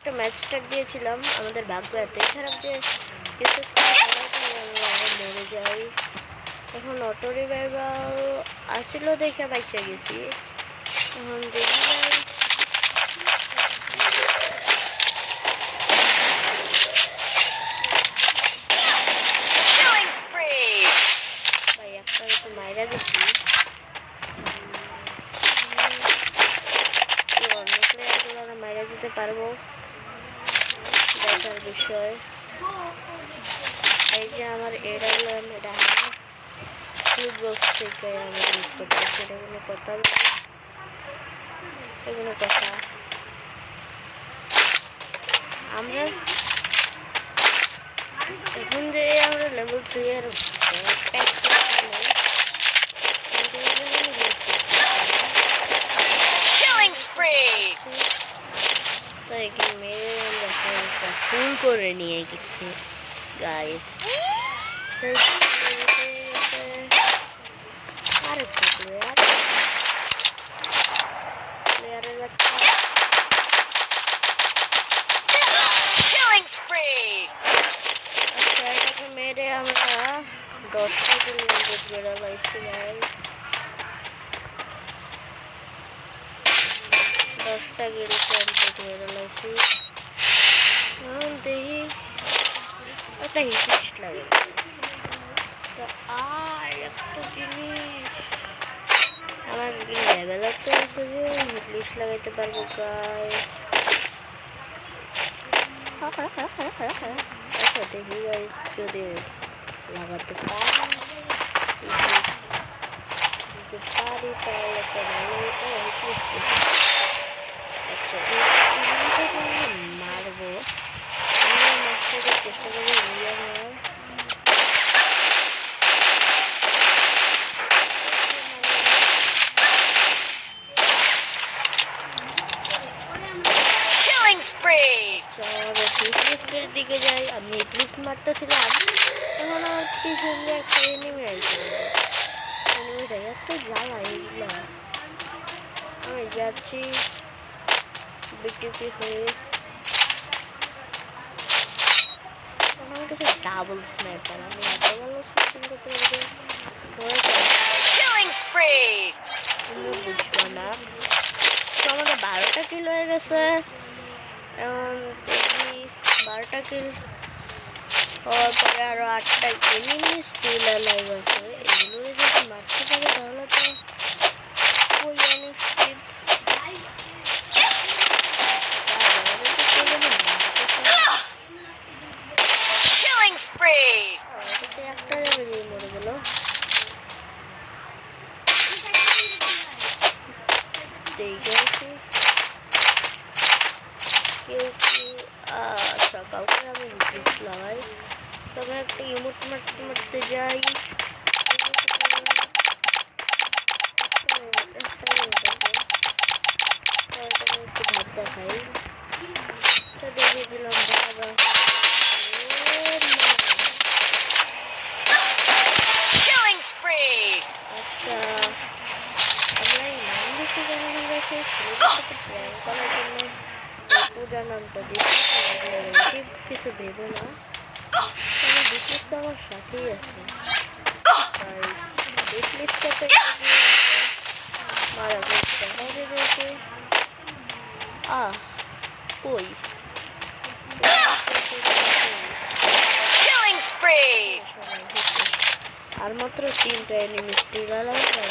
একটা match start দিয়েছিলাম, আমাদের ভাগ্য এতই খারাপ যে কিছুক্ষণ মরে যাই। এখন অটো রিভাইভাল আসছিল দেখে বাইচা গেছি। এখন দেখি ভাই একটা তো মাইরা দিছি। অন্য প্লেয়ারগুলো মাইরা দিতে পারবো দেখার বিষয়। এই যে আমার এডাব্লিউএম, এটা ফ্লুট বক্স থেকে আমি ইউজ করতেছি। এটা কোনো কথা, এগুলো কথা আমরা এখন যে আমরা লেভেল 3 এর ফুল করে নিয়ে গেছি গাইস। আরেকটা প্লেয়ারের বাচ্চা এটাকে মেরে আমরা 10টা কিলোমিটার বেড়া পাইছি ভাই। 10টা কিলো কমপ্লিট বেড়া লাইছি। দেখি একটা হিট লাগে তো আর একটা জিনিস আমার লেভেল আপ তো আছে যে হিট লাগাইতে পারবো গাইস। আচ্ছা দেখি গাইস যদি লাগাতে পারি তাহলে তো মারবো। চেষ্টা করবো দিকে যাই। আমি হিটলিস্ট মারতেছিলাম তখন আমার পিছনে একটা এনিমি আসছিল। এনিমিটা এত জ্বালা এগুলো। আমি যাচ্ছি বিটিপি হয়ে। আমার কাছে ডাবল স্নাইপার, আমি এত ভালো শুটিং করতে পারি তুমি বুঝবো না। তো আমাদের 12টা কিল হয়ে গেছে। এখন দেখি 12টা কিল হওয়ার পরে আরো 8টা এনিমি স্টিল লাইভ আছে। এগুলো যদি মারতে পারে তাহলে তো ওই অনেক স্পিড। একটা জায়গায় মরে গেল। দেখেছি কেউ কি কাউকে আমি রিপ্লেস লাগাই। তো আমি একটা ইমোট মারতে মারতে যাই। একটু ভাত দেখাই তো দেখে দিলাম বাবা। আচ্ছা আমরা এই নাম দিচ্ছি কেন গেছে ছেলেদের সাথে প্ল্যান করার জন্য পূজা নামটা দিচ্ছি। কিছু ভেবো না, আমি ডিপ্লিস্ট আমার সাথেই আছে। ডিপ্লিস্টটা তো মারা গেছে দেখা দিয়েছে। কই আর মাত্র 3টা এনিমি স্টিল আলাদা।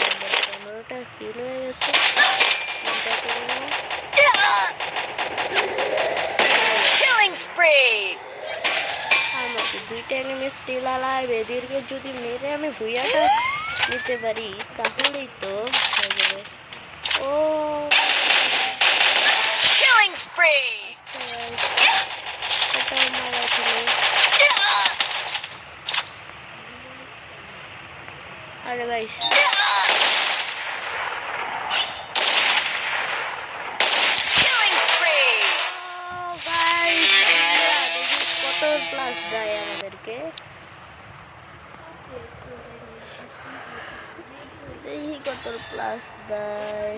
15টা কিল হয়ে গেছে। 3টা আর মাত্র 2টা এনিমি স্টিল আলাদা। এদেরকে যদি মেরে আমি ভুইয়াটা নিতে পারি তাহলেই তো হয়ে যাবে। ও এটাও মারা ছিল। আরে ভাই কত প্লাস দেয় আমাদেরকে। দেখি কত প্লাস দেয়।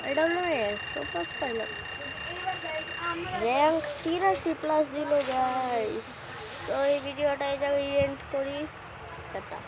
এটা হলো 100 প্লাস পাইলাম। র্যাঙ্ক 83+ দিল গাইস। তো এই ভিডিওটা এই জায়গায় এন্ড করি। টাটা।